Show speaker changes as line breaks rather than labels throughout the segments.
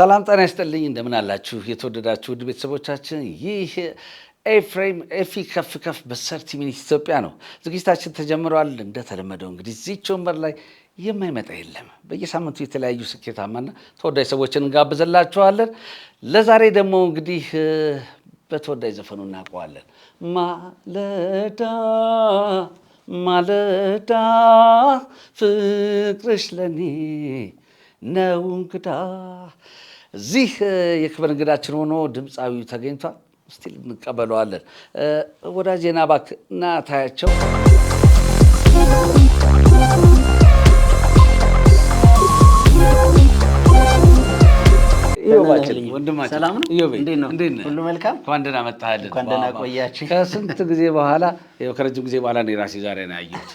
ሰላም ጤና ይስጥልኝ እንደምን አላችሁ የተወደዳችሁ ውድ ቤተሰቦቻችን ይህ ኤፍሬም ኤፊ ከፍ ከፍ በ30 ሚኒትስ ኢትዮጵያ ነው። ዝግጅታችን ተጀምሯል። እንደተለመደው እንግዲህ እዚች ወንበር ላይ የማይመጣ የለም። በየሳምንቱ የተለያዩ ስኬታማና ተወዳጅ ሰዎችን እንጋብዘላችኋለን። ለዛሬ ደግሞ እንግዲህ በተወዳጅ ዘፈኑ እናውቀዋለን። ማለዳ ማለዳ ፍቅርሽ ለኔ ነው እንግዳ። እዚህ የክብር እንግዳችን ሆኖ ድምፃዊው ተገኝቷል። እስቲ እንቀበለዋለን። ወዳጄና እባክህ ና ታያቸው። ወንድማችን
ሰላም ነው?
እንዴት ነው?
ሁሉ መልካም?
እንኳን ደህና መጣህልን።
እንኳን ደህና ቆያችሁ።
ከስንት ጊዜ በኋላ ከረጅም ጊዜ በኋላ ነው ራሴ ዛሬ ነው ያየሁት።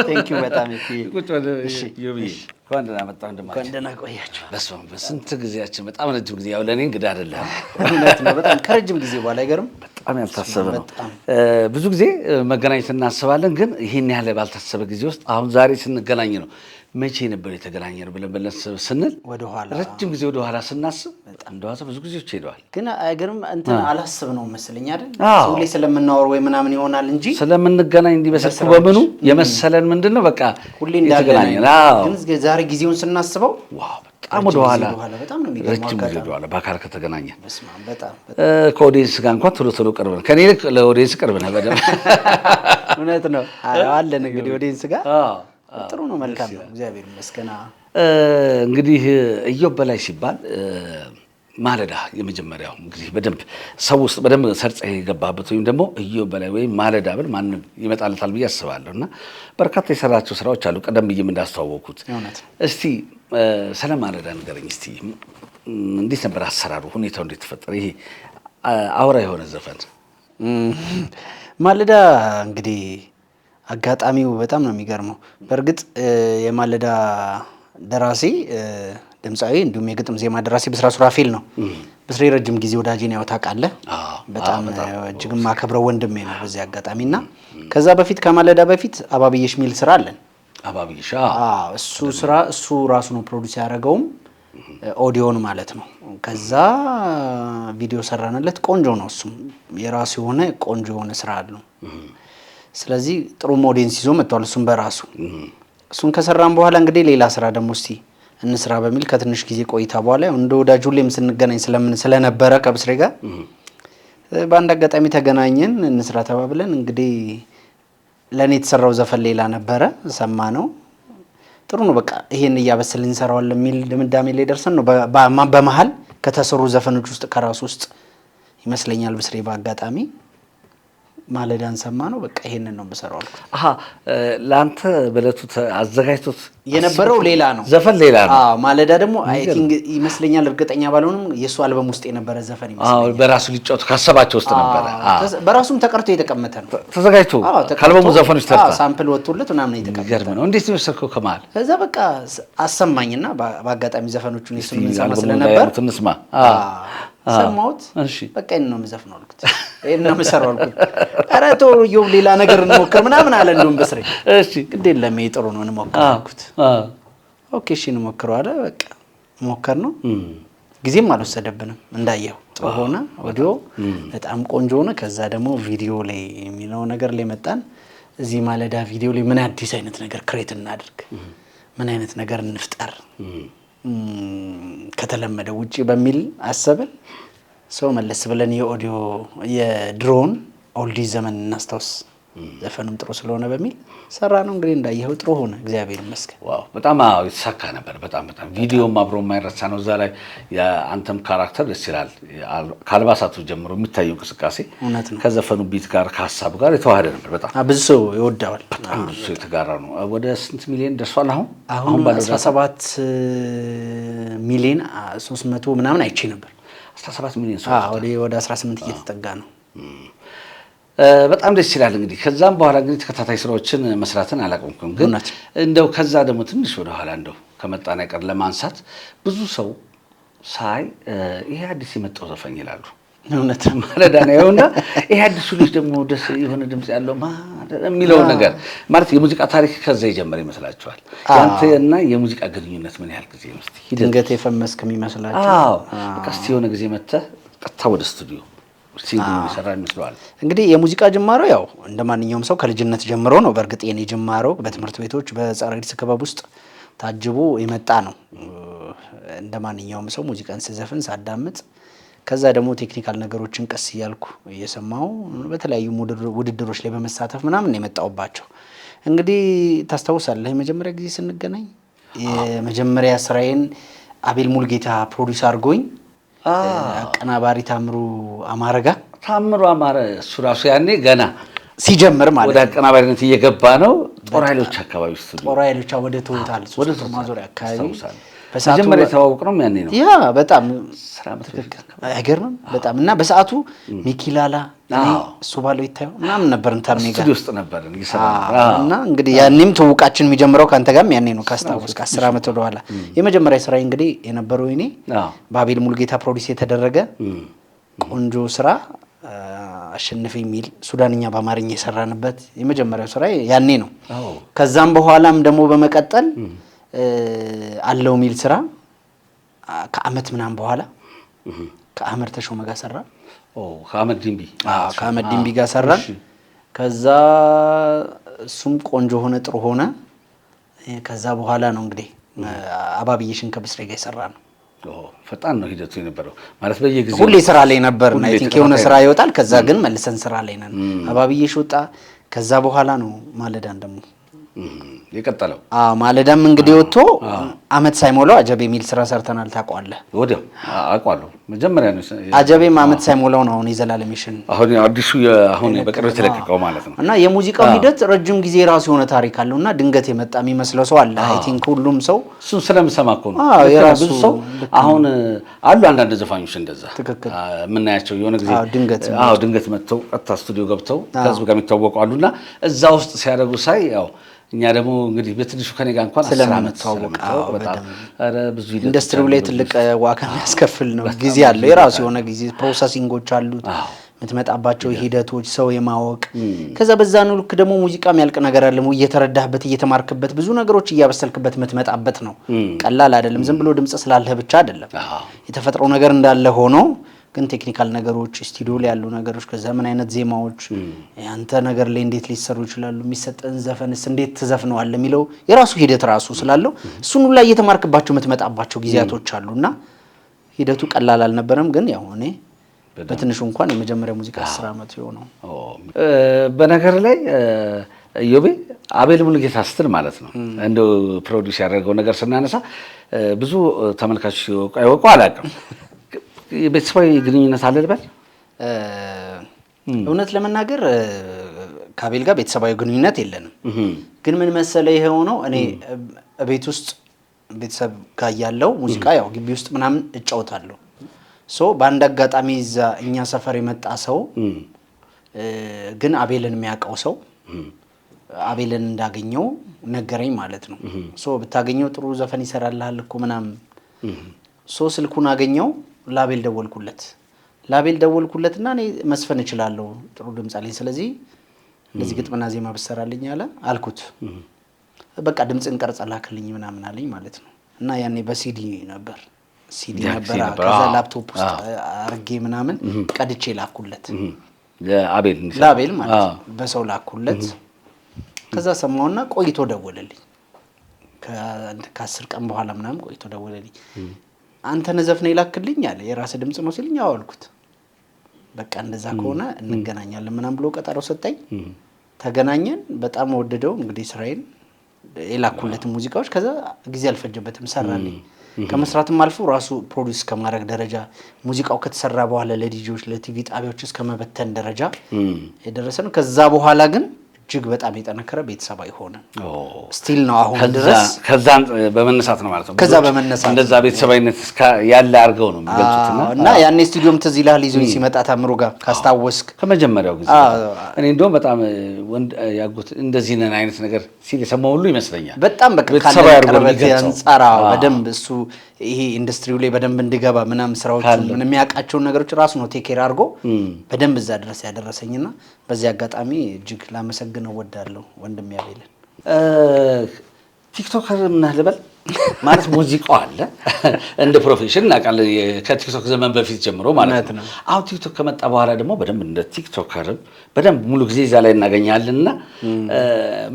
ቴንክ ዩ በጣም
ቁጭ በል ዮብዬ። እንኳን ደህና መጣህ ወንድማችን።
እንኳን ደህና ቆያችሁ።
በስመ አብ በስንት ጊዜያችን በጣም ረጅም ጊዜ። ያው ለእኔ እንግዳ አይደለም።
እውነት ነው። በጣም ከረጅም ጊዜ በኋላ አይገርም?
በጣም ያልታሰበ ነው። ብዙ ጊዜ መገናኘት እናስባለን፣ ግን ይህን ያህል ባልታሰበ ጊዜ ውስጥ አሁን ዛሬ ስንገናኝ ነው። መቼ ነበር የተገናኘን ብለን መለስ ስንል
ወደኋላ
ረጅም ጊዜ ወደኋላ ስናስብ እንደዋዛ ብዙ ጊዜዎች ሄደዋል።
ግን አይገርም? እንትን አላስብ ነው መስለኝ አይደል? ሁሌ ስለምናወር ወይ ምናምን ይሆናል እንጂ
ስለምንገናኝ እንዲበሰልኩ በምኑ የመሰለን ምንድን ነው በቃ
ሁሌ እንዳገናኘን። ግን ዛሬ ጊዜውን ስናስበው
ዋው በጣም ወደኋላ
በጣም ነው የሚገርመው።
ረጅም ጊዜ ወደኋላ በአካል ከተገናኘን
በጣም
ከኦዲየንስ ጋር እንኳን ቶሎ ቶሎ ቅርብ ነን። ከኔ ይልቅ ለኦዲየንስ ቅርብ ነህ በደምብ።
እውነት ነው አለን እንግዲህ ኦዲየንስ ጋር ጥሩ ነው። መልካም ነው፣ እግዚአብሔር ይመስገን።
እንግዲህ ኢዮብ በላይ ሲባል ማለዳ የመጀመሪያው እንግዲህ በደንብ ሰው ውስጥ በደንብ ሰርጸ የገባበት ወይም ደግሞ ኢዮብ በላይ ወይም ማለዳ ብል ማንም ይመጣለታል ብዬ አስባለሁ። እና በርካታ የሰራቸው ስራዎች አሉ፣ ቀደም ብዬም እንዳስተዋወቅኩት። እስቲ ስለ ማለዳ ንገረኝ እስቲ። እንዴት ነበር አሰራሩ? ሁኔታው እንዴት ተፈጠረ? ይሄ አውራ የሆነ ዘፈን
ማለዳ እንግዲህ አጋጣሚው በጣም ነው የሚገርመው። በእርግጥ የማለዳ ደራሲ ድምፃዊ እንዲሁም የግጥም ዜማ ደራሲ ብስራ ሱራፌል ነው። ብስሬ ረጅም ጊዜ ወዳጄን ያው ታውቃለህ፣ በጣም እጅግም ማከብረው ወንድሜ ነው በዚህ አጋጣሚ። እና ከዛ በፊት ከማለዳ በፊት አባብዬሽ ሚል ስራ አለን።
አባብዬሽ
እሱ ስራ እሱ ራሱ ነው ፕሮዲውስ ያደረገውም ኦዲዮን ማለት ነው። ከዛ ቪዲዮ ሰራንለት፣ ቆንጆ ነው። እሱም የራሱ የሆነ ቆንጆ የሆነ ስራ አለው። ስለዚህ ጥሩ ኦዲየንስ ይዞ መጥቷል። እሱም በራሱ እሱን ከሰራን በኋላ እንግዲህ ሌላ ስራ ደግሞ እስቲ እንስራ በሚል ከትንሽ ጊዜ ቆይታ በኋላ እንደ ወዳጅ ሁሌም ስንገናኝ ስለነበረ ከብስሬ ጋር በአንድ አጋጣሚ ተገናኘን። እንስራ ተባብለን እንግዲህ ለእኔ የተሰራው ዘፈን ሌላ ነበረ፣ ሰማ ነው። ጥሩ ነው በቃ ይሄን እያበሰልን እንሰራዋለን የሚል ድምዳሜ ላይ ደርሰን ነው። በመሀል ከተሰሩ ዘፈኖች ውስጥ ከራሱ ውስጥ ይመስለኛል ብስሬ በአጋጣሚ ማለዳን ሰማ ነው። በቃ ይሄንን ነው የምሰራው አልኩት።
ለአንተ በለቱ አዘጋጅቶት
የነበረው ሌላ ነው፣ ዘፈን ሌላ ነው። ማለዳ ደግሞ አይ ቲንክ ይመስለኛል፣ እርግጠኛ ባልሆንም የሱ አልበም ውስጥ የነበረ ዘፈን ይመስለኛል።
በራሱ ሊጫወት ካሰባቸው ውስጥ ነበረ።
በራሱም ተቀርቶ የተቀመጠ ነው፣
ተዘጋጅቶ ከአልበሙ ዘፈኖች ተርታ
ሳምፕል ወጥቶለት ምናምን የተቀመጠ
ነው። እንዴት ነው የወሰድከው ከመሀል?
ከዛ በቃ አሰማኝና በአጋጣሚ ዘፈኖቹን እሱን እንሰማ ስለነበር
እንስማ
ሰማሁት። በቃ ይሄን ነው የምዘፍነው አልኩት፣ ይሄን ነው የምሰራው አልኩት። ኧረ ተው ኢዮብ ሌላ ነገር እንሞክር ምናምን አለ። እንደውም በስሬ ግድ የለም ይሄ ጥሩ ነው እንሞክር አልኩት። ኦኬ እሺ እንሞክረው አለ። በቃ ሞከር ነው። ጊዜም አልወሰደብንም፣ እንዳየው ጥሩ ሆነ። ኦዲዮ በጣም ቆንጆ ሆነ። ከዛ ደግሞ ቪዲዮ ላይ የሚለው ነገር ላይ መጣን። እዚህ ማለዳ ቪዲዮ ላይ ምን አዲስ አይነት ነገር ክሬት እናድርግ፣ ምን አይነት ነገር እንፍጠር ከተለመደ ውጪ በሚል አሰብን። ሰው መለስ ብለን የኦዲዮ የድሮን ኦልዲዝ ዘመን እናስታውስ፣ ዘፈኑም ጥሩ ስለሆነ በሚል ሰራ ነው። እንግዲህ እንዳየኸው ጥሩ ሆነ፣ እግዚአብሔር ይመስገን።
ዋው በጣም የተሳካ ነበር። በጣም ቪዲዮም አብሮ የማይረሳ ነው። እዛ ላይ የአንተም ካራክተር ደስ ይላል። ከአልባሳቱ ጀምሮ የሚታየው እንቅስቃሴ ከዘፈኑ ቢት ጋር ከሀሳቡ ጋር የተዋሃደ ነበር። በጣም
ብዙ ሰው ይወዳዋል።
በጣም ብዙ ሰው የተጋራ ነው። ወደ ስንት ሚሊዮን ደርሷል?
አሁን 17 ሚሊዮን 300 ምናምን አይቼ ነበር።
17 ሚሊዮን
ወደ 18 እየተጠጋ ነው።
በጣም ደስ ይላል። እንግዲህ ከዛም በኋላ እንግዲህ ተከታታይ ስራዎችን መስራትን አላቆምኩም። ግን እንደው ከዛ ደግሞ ትንሽ ወደኋላ እንደው ከመጣን አይቀር ለማንሳት ብዙ ሰው ሳይ ይሄ አዲስ የመጣው ዘፈን ይላሉ።
እውነት
ማለዳ ነው ያውና ይሄ አዲሱ ልጅ ደግሞ ደስ የሆነ ድምጽ ያለው የሚለው ነገር ማለት የሙዚቃ ታሪክ ከዛ ይጀምር ይመስላችኋል? ያንተና የሙዚቃ ግንኙነት ምን ያህል ጊዜ ነው? እስቲ
ድንገት የፈመስክ የሚመስላችሁ?
አዎ በቃ እስቲ የሆነ ጊዜ መተህ ቀጥታ ወደ ስቱዲዮ ሲንግል ይሰራ ይመስላል።
እንግዲህ የሙዚቃ ጅማሮ ያው እንደ ማንኛውም ሰው ከልጅነት ጀምሮ ነው። በእርግጥ የኔ ጅማሮ በትምህርት ቤቶች በጸረ ኤድስ ክበብ ውስጥ ታጅቦ የመጣ ነው። እንደ ማንኛውም ሰው ሙዚቃን ስዘፍን ሳዳምጥ ከዛ ደግሞ ቴክኒካል ነገሮችን ቀስ እያልኩ እየሰማሁ በተለያዩ ውድድሮች ላይ በመሳተፍ ምናምን የመጣውባቸው። እንግዲህ ታስታውሳለህ የመጀመሪያ ጊዜ ስንገናኝ የመጀመሪያ ስራዬን አቤል ሙልጌታ ፕሮዲዩስ አድርጎኝ አቀናባሪ ታምሩ አማረ ጋር
ታምሩ አማረ እሱ ራሱ ያኔ ገና
ሲጀምር ማለት
ወደ አቀናባሪነት እየገባ ነው። ጦር ኃይሎች አካባቢ ስቱዲዮ
ጦር ኃይሎች ወደ ቶታል ወደ ማዞሪያ አካባቢ
መጀመሪያ የተዋወቅ ነው ያኔ ነው።
ያ በጣም አይገርምም? በጣም እና በሰዓቱ ሚኪላላ እሱ ባለው ይታየው ምናምን ነበር እንታርኔ ጋር
ስቱዲዮ ውስጥ ነበር
እና እንግዲህ ያኔም ትውቃችን የሚጀምረው ካንተ ጋርም ያኔ ነው ካስታወስክ 10 ዓመት ወደ ኋላ። የመጀመሪያ ስራዬ እንግዲህ የነበረው እኔ በአቤል ሙልጌታ ፕሮዲዩስ የተደረገ ቆንጆ ስራ አሸንፍ የሚል ሱዳንኛ በአማርኛ የሰራንበት የመጀመሪያው ስራ ያኔ ነው። ከዛም በኋላም ደግሞ በመቀጠል አለው ሚል ስራ ከአመት ምናምን በኋላ ከአመር ተሾመ ጋር ሰራ።
ከአመድ
ዲምቢ ጋር ሰራን። ከዛ እሱም ቆንጆ ሆነ ጥሩ ሆነ። ከዛ በኋላ ነው እንግዲህ አባብዬሽን ከብስሬ ጋር የሰራ ነው።
ፈጣን ነው ሂደቱ የነበረው ማለት በየጊዜው
ሁሌ ስራ ላይ ነበር። አይ ቲንክ የሆነ ስራ ይወጣል። ከዛ ግን መልሰን ስራ ላይ ነን። አባብዬሽ ወጣ። ከዛ በኋላ ነው ማለዳን ደግሞ
የቀጠለው።
ማለዳም እንግዲህ ወጥቶ አመት ሳይሞላው አጀብ የሚል ስራ ሰርተናል። ታውቀዋለህ?
ወዲያው አውቀዋለሁ። መጀመሪያ ነው
አጀብም አመት ሳይሞላው ነው አሁን የዘላለምሽን
አሁን አዲሱ አሁን በቅርብ የተለቀቀው ማለት ነው።
እና የሙዚቃው ሂደት ረጅም ጊዜ ራሱ የሆነ ታሪክ አለውና ድንገት የመጣ የሚመስለው ሰው አለ። አይ ቲንክ ሁሉም ሰው
እሱን ስለምሰማ እኮ ነው ብዙ ሰው አሁን አሉ አንዳንድ ዘፋኞች እንደዛ የምናያቸው የሆነ ጊዜ ድንገት መጥተው ቀጥታ ስቱዲዮ ገብተው ከህዝብ ጋር የሚታወቁ አሉና እዛ ውስጥ ሲያደርጉ ሳይ ያው እኛ ደግሞ እንግዲህ በትንሹ ከኔ ጋር እንኳን
ስለምንተዋወቀው በጣም ብዙ ኢንዱስትሪው ላይ ትልቅ ዋጋ የሚያስከፍል ነው። ጊዜ አለው፣ የራሱ የሆነ ጊዜ ፕሮሰሲንጎች አሉት፣ የምትመጣባቸው ሂደቶች፣ ሰው የማወቅ ከዛ በዛን ልክ ደግሞ ሙዚቃ የሚያልቅ ነገር አለ። እየተረዳህበት እየተማርክበት ብዙ ነገሮች እያበሰልክበት የምትመጣበት ነው። ቀላል አይደለም። ዝም ብሎ ድምጽ ስላለህ ብቻ አይደለም። የተፈጥሮ ነገር እንዳለ ሆኖ ግን ቴክኒካል ነገሮች ስቱዲዮ ላይ ያሉ ነገሮች ከዛ ምን አይነት ዜማዎች ያንተ ነገር ላይ እንዴት ሊሰሩ ይችላሉ፣ የሚሰጠን ዘፈንስ እንዴት ትዘፍነዋለህ የሚለው የራሱ ሂደት ራሱ ስላለው እሱን ሁሉ ላይ እየተማርክባቸው የምትመጣባቸው ጊዜያቶች አሉና ሂደቱ ቀላል አልነበረም። ግን ያው እኔ በትንሹ እንኳን የመጀመሪያ ሙዚቃ 10 ዓመት የሆነው
በነገር ላይ ኢዮቤ አቤል ሙልጌታ ስትል ማለት ነው እንደው ፕሮዲዩስ ያደረገው ነገር ስናነሳ ብዙ ተመልካቾች ያወቁ አላውቅም። ቤተሰባዊ ግንኙነት አለ ልበል?
እውነት ለመናገር ከአቤል ጋር ቤተሰባዊ ግንኙነት የለንም። ግን ምን መሰለ ይሄው ነው እኔ ቤት ውስጥ ቤተሰብ ጋር ያለው ሙዚቃ ያው ግቢ ውስጥ ምናምን እጫወታለሁ። በአንድ አጋጣሚ እዛ እኛ ሰፈር የመጣ ሰው ግን አቤልን የሚያውቀው ሰው አቤልን እንዳገኘው ነገረኝ ማለት ነው። ብታገኘው ጥሩ ዘፈን ይሰራልሃል እኮ ምናምን። ስልኩን አገኘው ላቤል ደወልኩለትና እኔ መስፈን እችላለሁ፣ ጥሩ ድምጽ አለኝ፣ ስለዚህ እንደዚህ ግጥምና ዜማ ብሰራልኝ አለ አልኩት። በቃ ድምጽን ቀርጸ ላክልኝ ምናምን አለኝ ማለት ነው። እና ያኔ በሲዲ ነበር ከዛ ላፕቶፕ ውስጥ አርጌ ምናምን ቀድቼ ላኩለት ላቤል ማለት ነው። በሰው ላኩለት። ከዛ ሰማውና ቆይቶ ደወለልኝ። ከ10 ቀን በኋላ ምናምን ቆይቶ ደወለልኝ። አንተ ነዘፍነ ይላክልኝ አለ። የራስ ድምጽ ነው ሲልኝ አልኩት። በቃ እንደዛ ከሆነ እንገናኛለን ምናምን ብሎ ቀጠሮ ሰጠኝ። ተገናኘን። በጣም ወደደው እንግዲህ ስራዬን የላኩለት ሙዚቃዎች። ከዛ ጊዜ አልፈጀበትም ሰራልኝ። ከመስራትም አልፎ ራሱ ፕሮዲዩስ ከማድረግ ደረጃ ሙዚቃው ከተሰራ በኋላ ለዲጂዎች ለቲቪ ጣቢያዎች እስከ መበተን ደረጃ የደረሰ ነው። ከዛ በኋላ ግን እጅግ በጣም የጠነከረ ቤተሰባዊ ሆነ ስቲል ነው አሁን ድረስ።
ከዛ በመነሳት ነው ማለት ነው።
ከዛ በመነሳት
እንደዛ ቤተሰባዊነት ያለ አድርገው ነው የሚገልጹትና
እና ያኔ ስቱዲዮም ትዝ ይልሃል ይዞኝ ሲመጣ ታምሩ ጋር ካስታወስክ
ከመጀመሪያው ጊዜ እኔ እንደውም በጣም ወንድ ያጎት እንደዚህ ነን አይነት ነገር ሲል የሰማው ሁሉ ይመስለኛል።
በጣም በቃ ካለበት አንጻራ በደንብ እሱ ይሄ ኢንዱስትሪው ላይ በደንብ እንዲገባ ምናምን ስራዎች ምን የሚያውቃቸውን ነገሮች ራሱ ነው ቴክ ኬር አድርጎ በደንብ እዛ ድረስ ያደረሰኝና በዚህ አጋጣሚ እጅግ ላመሰግነው ወዳለሁ ወንድም ያቤልን።
ቲክቶከር ምን ልበል ማለት ሙዚቃው አለ እንደ ፕሮፌሽን እናውቃለን ከቲክቶክ ዘመን በፊት ጀምሮ ማለት ነው። አሁን ቲክቶክ ከመጣ በኋላ ደግሞ በደንብ እንደ ቲክቶከር በደንብ ሙሉ ጊዜ እዛ ላይ እናገኛለንና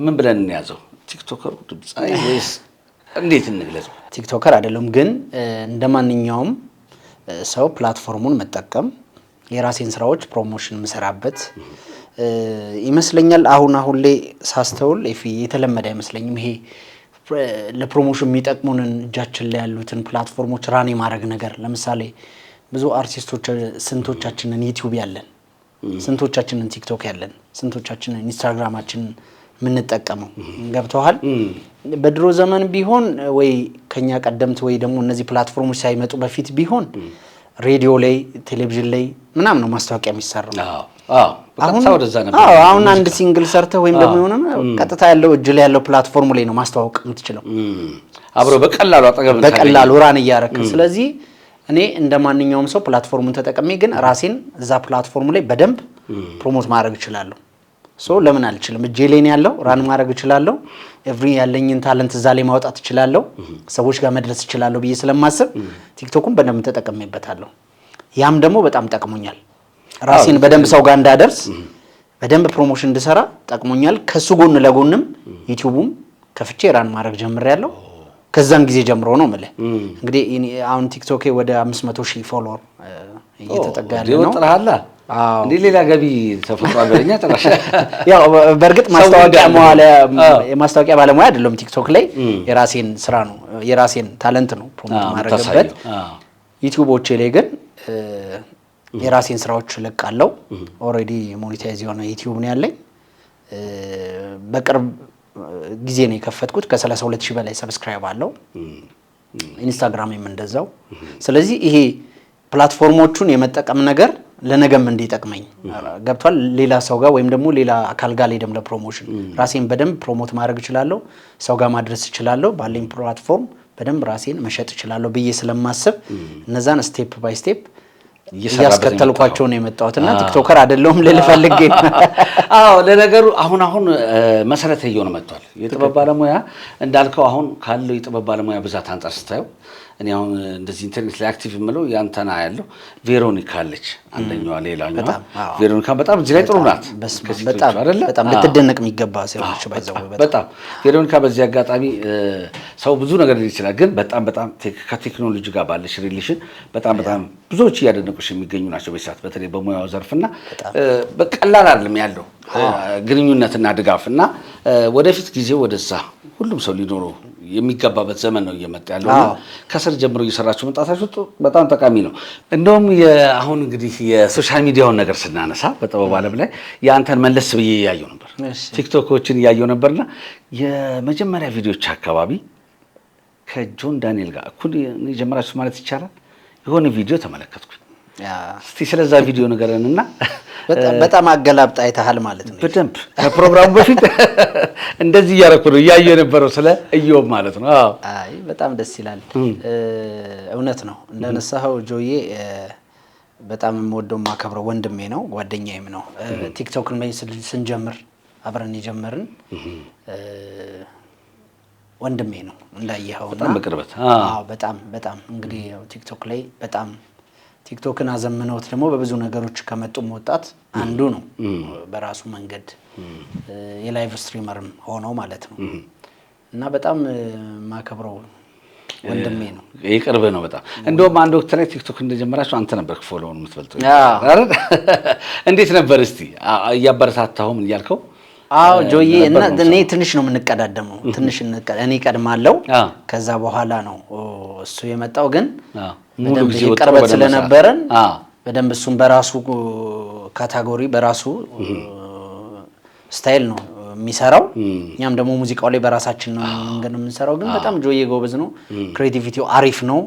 ምን ብለን እንያዘው? ቲክቶከሩ ድምጻዊ ወይስ እንዴት እንግለጸው?
ቲክቶከር አይደለም ግን እንደማንኛውም ሰው ፕላትፎርሙን መጠቀም የራሴን ስራዎች ፕሮሞሽን ምሰራበት ይመስለኛል። አሁን ላይ ሳስተውል የተለመደ አይመስለኝም ይሄ ለፕሮሞሽን የሚጠቅሙንን እጃችን ላይ ያሉትን ፕላትፎርሞች ራን የማድረግ ነገር። ለምሳሌ ብዙ አርቲስቶች ስንቶቻችንን ዩቲዩብ ያለን፣ ስንቶቻችንን ቲክቶክ ያለን፣ ስንቶቻችንን ኢንስታግራማችንን የምንጠቀመው ገብተዋል። በድሮ ዘመን ቢሆን ወይ ከኛ ቀደምት ወይ ደግሞ እነዚህ ፕላትፎርሞች ሳይመጡ በፊት ቢሆን ሬዲዮ ላይ ቴሌቪዥን ላይ ምናምን ነው ማስታወቂያ የሚሰራው። አሁን አንድ ሲንግል ሰርተህ ወይም ደግሞ የሆነ ቀጥታ ያለው እጅ ላይ ያለው ፕላትፎርሙ ላይ ነው ማስተዋወቅ የምትችለው
አብሮ
በቀላሉ ራን እያረክ። ስለዚህ እኔ እንደማንኛውም ሰው ፕላትፎርሙን ተጠቅሜ ግን ራሴን እዛ ፕላትፎርሙ ላይ በደንብ ፕሮሞት ማድረግ እችላለሁ። ለምን አልችልም? እጄ ላይ ነው ያለው፣ ራን ማድረግ እችላለሁ። ኤቭሪ ያለኝን ታለንት እዛ ላይ ማውጣት እችላለሁ፣ ሰዎች ጋር መድረስ እችላለሁ ብዬ ስለማስብ ቲክቶክን በደንብ ተጠቅሜበታለሁ። ያም ደግሞ በጣም ጠቅሞኛል። ራሴን በደንብ ሰው ጋር እንዳደርስ በደንብ ፕሮሞሽን እንድሰራ ጠቅሞኛል። ከሱ ጎን ለጎንም ዩቲዩብም ከፍቼ ራን ማድረግ ጀምሬያለሁ። ከዛን ጊዜ ጀምሮ ነው ማለት እንግዲህ አሁን ቲክቶክ ወደ 500,000 ፎሎወር እየተጠጋ ያለ ነው።
እንዴ ሌላ ገቢ ተፈጥሯል በለኛ ተራሽ
ያው በእርግጥ የማስታወቂያ ባለሙያ አይደለም። ቲክቶክ ላይ የራሴን ስራ ነው የራሴን ታለንት ነው ፕሮሞት ማድረግበት። ዩቲዩቦቼ ላይ ግን የራሴን ስራዎች ለቃለሁ። ኦሬዲ ሞኔታይዝ የሆነ ዩቲዩብ ነው ያለኝ። በቅርብ ጊዜ ነው የከፈትኩት። ከ32,000 በላይ ሰብስክራይብ አለው። ኢንስታግራምም እንደዛው። ስለዚህ ይሄ ፕላትፎርሞቹን የመጠቀም ነገር ለነገም እንዲጠቅመኝ ገብቷል። ሌላ ሰው ጋር ወይም ደግሞ ሌላ አካል ጋር ሄደም ለፕሮሞሽን ራሴን በደንብ ፕሮሞት ማድረግ እችላለሁ፣ ሰው ጋር ማድረስ እችላለሁ፣ ባለኝ ፕላትፎርም በደንብ ራሴን መሸጥ እችላለሁ ብዬ ስለማስብ እነዛን ስቴፕ ባይ ስቴፕ እያስከተልኳቸው ነው የመጣሁትና ቲክቶከር አይደለሁም ልል ፈልጌ ነው።
ለነገሩ አሁን መሰረተ እየሆነ መጥቷል የጥበብ ባለሙያ እንዳልከው። አሁን ካለው የጥበብ ባለሙያ ብዛት አንጻር ስታየው እኔ አሁን እንደዚህ ኢንተርኔት ላይ አክቲቭ የምለው ያንተና ያለው ቬሮኒካ አለች አንደኛዋ፣ ሌላኛዋ ቬሮኒካ በጣም እዚህ ላይ ጥሩ ናት።
በጣም ልትደነቅ የሚገባ ሰዎች ባይዘው
በጣም ቬሮኒካ። በዚህ አጋጣሚ ሰው ብዙ ነገር ሊል ይችላል፣ ግን በጣም ከቴክኖሎጂ ጋር ባለሽ ሪሌሽን በጣም ብዙዎች እያደነቁሽ የሚገኙ ናቸው በሰዓት በተለይ በሙያው ዘርፍና በቀላል አይደለም ያለው ግንኙነትና ድጋፍና ወደፊት ጊዜ ወደዛ ሁሉም ሰው ሊኖረው የሚገባበት ዘመን ነው እየመጣ ያለው። ከስር ጀምሮ እየሰራችሁ መጣታችሁ በጣም ጠቃሚ ነው። እንደውም አሁን እንግዲህ የሶሻል ሚዲያውን ነገር ስናነሳ በጥበብ ዓለም ላይ የአንተን መለስ ብዬ እያየሁ ነበር፣ ቲክቶኮችን እያየሁ ነበርና የመጀመሪያ ቪዲዮዎች አካባቢ ከጆን ዳንኤል ጋር እኩል የጀመራችሁ ማለት ይቻላል የሆነ ቪዲዮ ተመለከትኩኝ። እስቲ ስለዛ ቪዲዮ ንገረንና።
በጣም አገላብጣ አይተሃል ማለት ነው።
በደንብ ከፕሮግራሙ በፊት እንደዚህ እያደረኩ ነው እያየሁ የነበረው ስለ ኢዮብ ማለት ነው።
አይ በጣም ደስ ይላል። እውነት ነው እንደነሳኸው ጆዬ በጣም የምወደው የማከብረው ወንድሜ ነው፣ ጓደኛዬም ነው። ቲክቶክን ስንጀምር አብረን የጀመርን ወንድሜ ነው እንዳየኸውና
በጣም በቅርበት
በጣም እንግዲህ ቲክቶክ ላይ በጣም ቲክቶክን አዘምነውት ደግሞ በብዙ ነገሮች ከመጡ ወጣት አንዱ ነው። በራሱ መንገድ የላይቭ ስትሪመርም ሆኖ ማለት ነው እና በጣም ማከብረው ወንድሜ ነው።
ይቅርብ ነው በጣም። እንደውም አንድ ወቅት ላይ ቲክቶክ እንደጀመራችሁ አንተ ነበርክ ፎሎውን የምትበልጠው። እንዴት ነበር እስቲ እያበረታታሁም እያልከው?
ጆዬ እና እኔ ትንሽ ነው የምንቀዳደመው። እኔ ቀድማለሁ፣ ከዛ በኋላ ነው እሱ የመጣው። ግን በደንብ ቅርበት ስለነበረን በደንብ እሱም በራሱ ካታጎሪ በራሱ ስታይል ነው የሚሰራው። እኛም ደግሞ ሙዚቃው ላይ በራሳችን ነው መንገድ የምንሰራው። ግን በጣም ጆዬ ጎበዝ ነው። ክሬቲቪቲው አሪፍ ነው።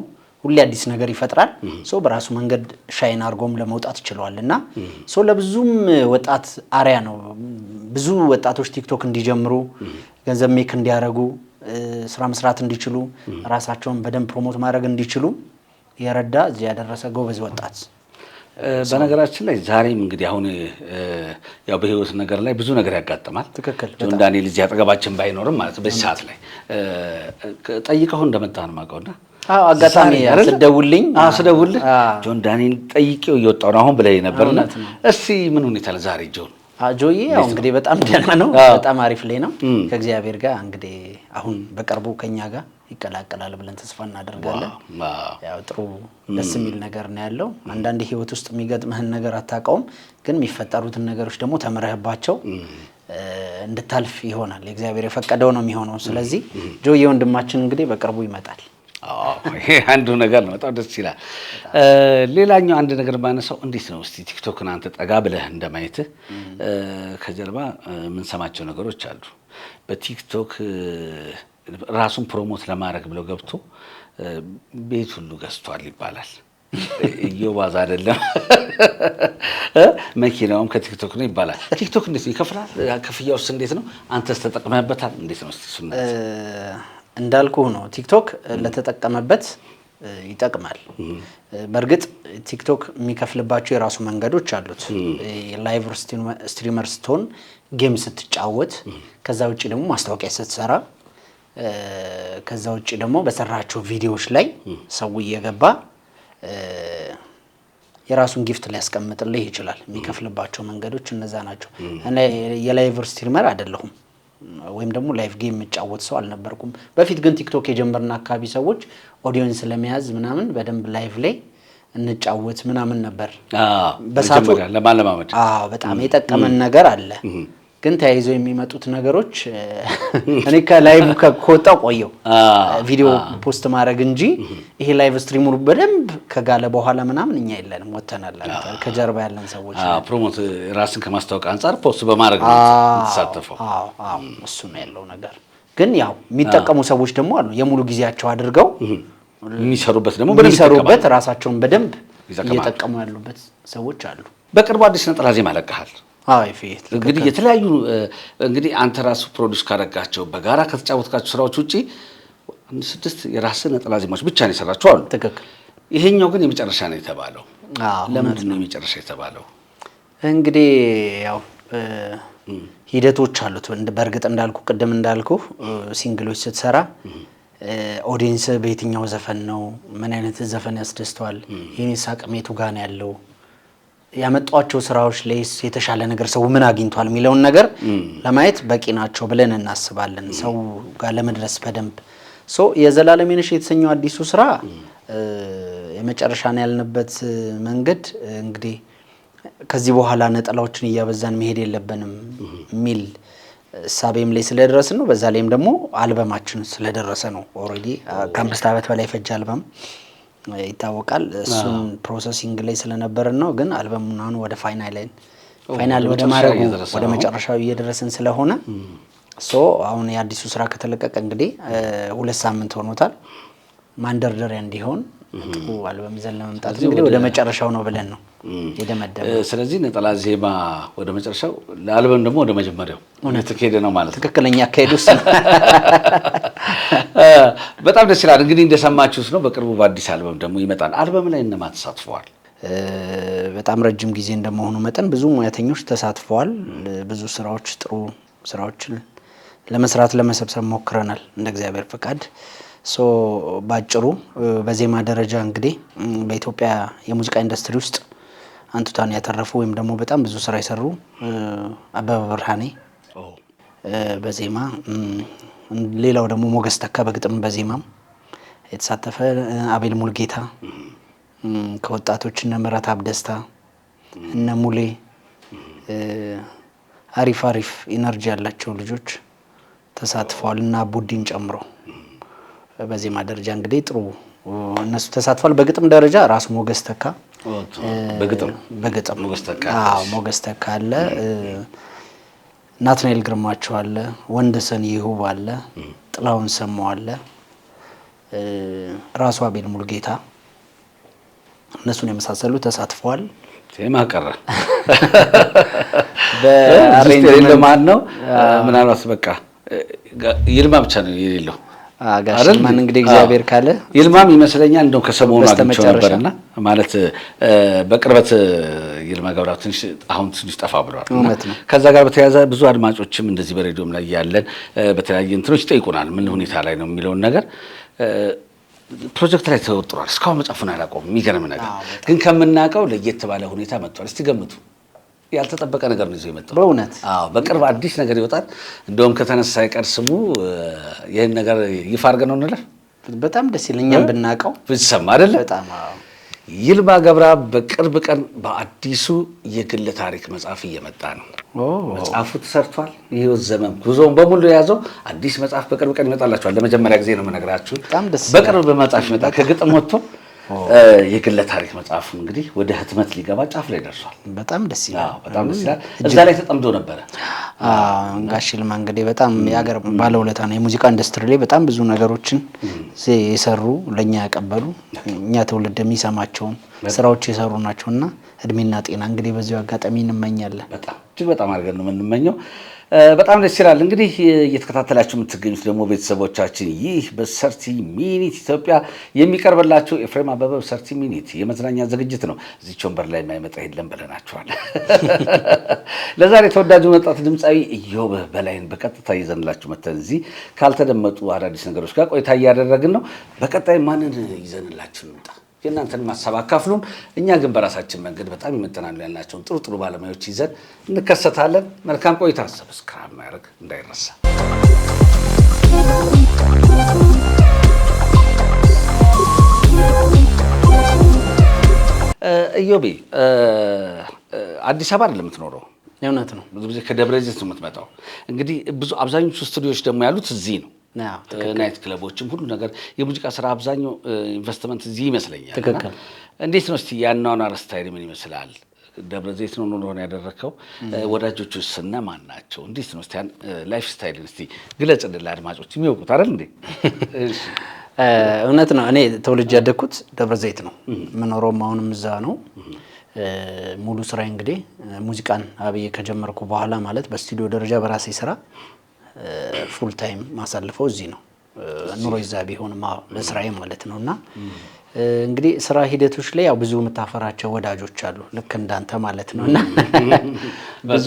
ሁሌ አዲስ ነገር ይፈጥራል። ሶ በራሱ መንገድ ሻይን አድርጎም ለመውጣት ችሏል እና ሶ ለብዙም ወጣት አሪያ ነው። ብዙ ወጣቶች ቲክቶክ እንዲጀምሩ፣ ገንዘብ ሜክ እንዲያደርጉ፣ ስራ መስራት እንዲችሉ፣ ራሳቸውን በደንብ ፕሮሞት ማድረግ እንዲችሉ የረዳ እዚህ ያደረሰ ጎበዝ ወጣት።
በነገራችን ላይ ዛሬም እንግዲህ አሁን ያው በህይወት ነገር ላይ ብዙ ነገር ያጋጥማል።
ትክክል።
ጆን ዳንኤል እዚህ አጠገባችን ባይኖርም ማለት በዚህ ሰዓት ላይ ጠይቀው እንደመጣ ነው የማውቀውና
አጋጣሚ ስደውልኝ
ስደውልህ ጆን ዳንኤል ጠይቄው እየወጣሁ ነው አሁን ብለኸኝ ነበርና እስቲ ምን ሁኔታ ላይ ዛሬ ጆን?
ጆዬ ያው እንግዲህ በጣም ደህና ነው። በጣም አሪፍ ላይ ነው ከእግዚአብሔር ጋር። እንግዲህ አሁን በቅርቡ ከኛ ጋር ይቀላቀላል ብለን ተስፋ እናደርጋለን። ያው ጥሩ ደስ የሚል ነገር ነው ያለው። አንዳንድ ህይወት ውስጥ የሚገጥምህን ነገር አታውቀውም፣ ግን የሚፈጠሩትን ነገሮች ደግሞ ተምረህባቸው እንድታልፍ ይሆናል። እግዚአብሔር የፈቀደው ነው የሚሆነው። ስለዚህ ጆዬ ወንድማችን እንግዲህ በቅርቡ ይመጣል።
ይሄ አንዱ ነገር ነው። በጣም ደስ ይላል። ሌላኛው አንድ ነገር ባነሳው እንዴት ነው እስቲ ቲክቶክን አንተ ጠጋ ብለህ እንደማየትህ ከጀርባ የምንሰማቸው ነገሮች አሉ። በቲክቶክ ራሱን ፕሮሞት ለማድረግ ብለው ገብቶ ቤት ሁሉ ገዝቷል ይባላል። እየዋዛ አይደለም። መኪናውም ከቲክቶክ ነው ይባላል። ቲክቶክ እንዴት ነው ይከፍላል? ክፍያውስ እንዴት ነው? አንተስ ተጠቅመህበታል? እንዴት ነው እስቲ እሱን
እንዳልኩህ ነው። ቲክቶክ ለተጠቀመበት ይጠቅማል። በእርግጥ ቲክቶክ የሚከፍልባቸው የራሱ መንገዶች አሉት። ላይቭ ስትሪመር ስትሆን፣ ጌም ስትጫወት፣ ከዛ ውጭ ደግሞ ማስታወቂያ ስትሰራ፣ ከዛ ውጭ ደግሞ በሰራቸው ቪዲዮዎች ላይ ሰው እየገባ የራሱን ጊፍት ሊያስቀምጥልህ ይችላል። የሚከፍልባቸው መንገዶች እነዛ ናቸው። እኔ የላይቭ ስትሪመር አይደለሁም ወይም ደግሞ ላይቭ ጌም የምጫወት ሰው አልነበርኩም። በፊት ግን ቲክቶክ የጀመርና አካባቢ ሰዎች ኦዲየንስ ለመያዝ ምናምን በደንብ ላይቭ ላይ እንጫወት ምናምን ነበር። በሳቱ
ለማለማመድ
በጣም የጠቀመን ነገር አለ። ግን ተያይዘው የሚመጡት ነገሮች እኔ ከላይቭ ከወጣው ቆየው ቪዲዮ ፖስት ማድረግ እንጂ ይሄ ላይቭ ስትሪሙ በደንብ ከጋለ በኋላ ምናምን እኛ የለንም፣ ወተናል። ከጀርባ ያለን ሰዎች
ፕሮሞት ራስን ከማስታወቅ አንፃር ፖስት በማድረግ ነው ተሳተፈው።
እሱ ነው ያለው ነገር። ግን ያው የሚጠቀሙ ሰዎች ደግሞ አሉ፣ የሙሉ ጊዜያቸው አድርገው የሚሰሩበት ራሳቸውን በደንብ እየጠቀሙ ያሉበት ሰዎች አሉ።
በቅርቡ አዲስ ነጠላ ዜማ ለቀሃል። እንግዲህ የተለያዩ እንግዲህ አንተ ራሱ ፕሮዲውስ ካደረጋቸው በጋራ ከተጫወትካቸው ስራዎች ውጪ 6 የራስህ ነጠላ ዜማዎች ብቻ ነው የሰራቸው አሉ።
ትክክል።
ይሄኛው ግን የመጨረሻ ነው የተባለው። ለምንድን ነው የመጨረሻ የተባለው?
እንግዲህ ያው ሂደቶች አሉት። በእርግጥ እንዳልኩ ቅድም እንዳልኩ ሲንግሎች ስትሰራ ኦዲየንስ በየትኛው ዘፈን ነው ምን አይነት ዘፈን ያስደስተዋል፣ የኔስ አቅም የቱ ጋር ነው ያለው፣ ያመጧቸው ስራዎች ላይ የተሻለ ነገር ሰው ምን አግኝቷል የሚለውን ነገር ለማየት በቂ ናቸው ብለን እናስባለን። ሰው ጋር ለመድረስ በደንብ የዘላለም የነሽ የተሰኘው አዲሱ ስራ የመጨረሻ ነው ያልንበት መንገድ እንግዲህ ከዚህ በኋላ ነጠላዎችን እያበዛን መሄድ የለብንም የሚል ሳቤም ላይ ስለደረስን ነው። በዛ ላይም ደግሞ አልበማችን ስለደረሰ ነው። ኦልሬዲ ከ5 ዓመት በላይ ፈጅ አልበም ይታወቃል። እሱን ፕሮሰሲንግ ላይ ስለነበርን ነው። ግን አልበሙን አሁን ወደ ፋይናል ወደ ማድረጉ ወደ መጨረሻው እየደረስን ስለሆነ አሁን የአዲሱ ስራ ከተለቀቀ እንግዲህ 2 ሳምንት ሆኖታል። ማንደርደሪያ እንዲሆን ጥሩ አልበም ይዘን ለመምጣት እንግዲህ ወደ መጨረሻው ነው ብለን ነው የደመደመው።
ስለዚህ ነጠላ ዜማ ወደ መጨረሻው፣ ለአልበም ደግሞ ወደ መጀመሪያው እየተካሄደ ነው ማለት ነው።
ትክክለኛ አካሄዱ እሱ ነው።
በጣም ደስ ይላል። እንግዲህ እንደሰማችሁት ነው። በቅርቡ በአዲስ አልበም ደግሞ ይመጣል። አልበም ላይ እነማን ተሳትፈዋል?
በጣም ረጅም ጊዜ እንደመሆኑ መጠን ብዙ ሙያተኞች ተሳትፈዋል። ብዙ ስራዎች፣ ጥሩ ስራዎችን ለመስራት ለመሰብሰብ ሞክረናል እንደ እግዚአብሔር ፈቃድ። ባጭሩ በዜማ ደረጃ እንግዲህ በኢትዮጵያ የሙዚቃ ኢንዱስትሪ ውስጥ አንቱታን ያተረፉ ወይም ደግሞ በጣም ብዙ ስራ የሰሩ አበበ ብርሃኔ በዜማ፣ ሌላው ደግሞ ሞገስ ተካ በግጥም በዜማም የተሳተፈ፣ አቤል ሙልጌታ ከወጣቶች እነ ምረታብ ደስታ እነ ሙሌ አሪፍ ኢነርጂ ያላቸው ልጆች ተሳትፈዋል እና ቡዲን ጨምሮ በዜማ ደረጃ እንግዲህ ጥሩ እነሱ ተሳትፏል። በግጥም ደረጃ ራሱ ሞገስ ተካ በግጥም ሞገስ ተካ አለ። ናትናኤል ግርማቸው አለ፣ ወንደሰን ይሁብ አለ፣ ጥላሁን ሰማው አለ፣ ራሱ አቤል ሙልጌታ እነሱን የመሳሰሉ ተሳትፈዋል።
ማቀረ በአሬንጅመንት ማን ነው? ምናልባት በቃ ይልማ ብቻ ነው የሌለው።
ጋሽማን እንግዲህ እግዚአብሔር ካለ
ይልማም ይመስለኛል እንደው ከሰሞኑ አግኝቼው ነበርና ማለት በቅርበት ይልማ ገብረአብ አሁን ትንሽ ጠፋ ብለዋል። ከዛ ጋር በተያያዘ ብዙ አድማጮችም እንደዚህ በሬዲዮም ላይ ያለን በተለያየ እንትኖች ይጠይቁናል ምን ሁኔታ ላይ ነው የሚለውን ነገር። ፕሮጀክት ላይ ተወጥሯል። እስካሁን መጽሐፉን አላቆም። የሚገርም ነገር ግን ከምናውቀው ለየት ባለ ሁኔታ መጥቷል። እስቲ ገምቱ። ያልተጠበቀ ነገር ነው ይዞ የመጣው በእውነት። አዎ በቅርብ አዲስ ነገር ይወጣል። እንደውም ከተነሳ ይቀር ስሙ ይሄን ነገር ይፋ አድርገን ነው እንለፍ።
በጣም ደስ ይለኛል ብናውቀው
ብትሰማ አይደለ? በጣም ይልማ ገብረአብ በቅርብ ቀን በአዲሱ የግል ታሪክ መጽሐፍ እየመጣ ነው። መጽሐፉ ተሰርቷል። የህይወት ዘመን ጉዞውን በሙሉ የያዘው አዲስ መጽሐፍ በቅርብ ቀን ይመጣላችኋል። ለመጀመሪያ ጊዜ ነው የምነግራችሁ። በቅርብ በመጽሐፍ ይመጣል። ከግጥም ወጥቶ የግል ታሪክ መጽሐፉ እንግዲህ ወደ ህትመት ሊገባ ጫፍ ላይ ደርሷል።
በጣም ደስ ይላል።
በጣም ደስ ይላል። እዛ ላይ ተጠምዶ ነበረ።
ጋሽ ይልማ እንግዲህ በጣም የሀገር ባለውለታ ነው። የሙዚቃ ኢንዱስትሪ ላይ በጣም ብዙ ነገሮችን የሰሩ ለኛ ያቀበሉ እኛ ትውልድ የሚሰማቸውን ስራዎች የሰሩ ናቸውና እድሜና ጤና እንግዲህ በዚሁ አጋጣሚ እንመኛለን።
በጣም እጅግ በጣም አድርገን ነው የምንመኘው። በጣም ደስ ይላል። እንግዲህ እየተከታተላችሁ የምትገኙት ደግሞ ቤተሰቦቻችን ይህ በሰርቲ ሚኒት ኢትዮጵያ የሚቀርብላችሁ ኤፍሬም አበበ በሰርቲ ሚኒት የመዝናኛ ዝግጅት ነው። እዚህ ወንበር ላይ የማይመጣ የለም ብለናችኋል። ለዛሬ ተወዳጁ ወጣት ድምፃዊ ኢዮብ በላይን በቀጥታ ይዘንላችሁ መተን እዚህ ካልተደመጡ አዳዲስ ነገሮች ጋር ቆይታ እያደረግን ነው። በቀጣይ ማንን ይዘንላችሁ እንምጣ? የእናንተን ማሳብ አካፍሉን። እኛ ግን በራሳችን መንገድ በጣም ይመጠናሉ ያልናቸውን ጥሩ ጥሩ ባለሙያዎች ይዘን እንከሰታለን። መልካም ቆይታ። ሰብስክራይብ ማድረግ እንዳይረሳ። ኢዮቤ አዲስ አበባ አይደለም የምትኖረው?
እውነት ነው።
ብዙ ጊዜ ከደብረ ዘይት ነው የምትመጣው። እንግዲህ አብዛኞቹ ስቱዲዮዎች ደግሞ ያሉት እዚህ ነው። ናይት ክለቦችም ሁሉ ነገር የሙዚቃ ስራ አብዛኛው ኢንቨስትመንት እዚህ ይመስለኛል።
ትክክል።
እንዴት ነው እስቲ ያናውን ስታይል ምን ይመስላል? ደብረ ዘይት ነው ኑሮን ያደረከው። ወዳጆቹ እነማን ናቸው? እንዴት ነው እስቲ ላይፍ ስታይልን እስቲ ግለጽልን ለአድማጮች የሚያውቁት አይደል እንዴ?
እውነት ነው። እኔ ተወልጄ ያደግኩት ደብረ ዘይት ነው። የምኖረውም አሁንም እዛ ነው። ሙሉ ስራዬ እንግዲህ ሙዚቃን አብዬ ከጀመርኩ በኋላ ማለት በስቱዲዮ ደረጃ በራሴ ስራ ፉል ታይም ማሳልፈው እዚህ ነው። ኑሮ ይዛ ቢሆንም ለስራዬ ማለት ነውና እንግዲህ ስራ ሂደቶች ላይ ያው ብዙ የምታፈራቸው ወዳጆች አሉ፣ ልክ እንዳንተ ማለት ነውና ብዙ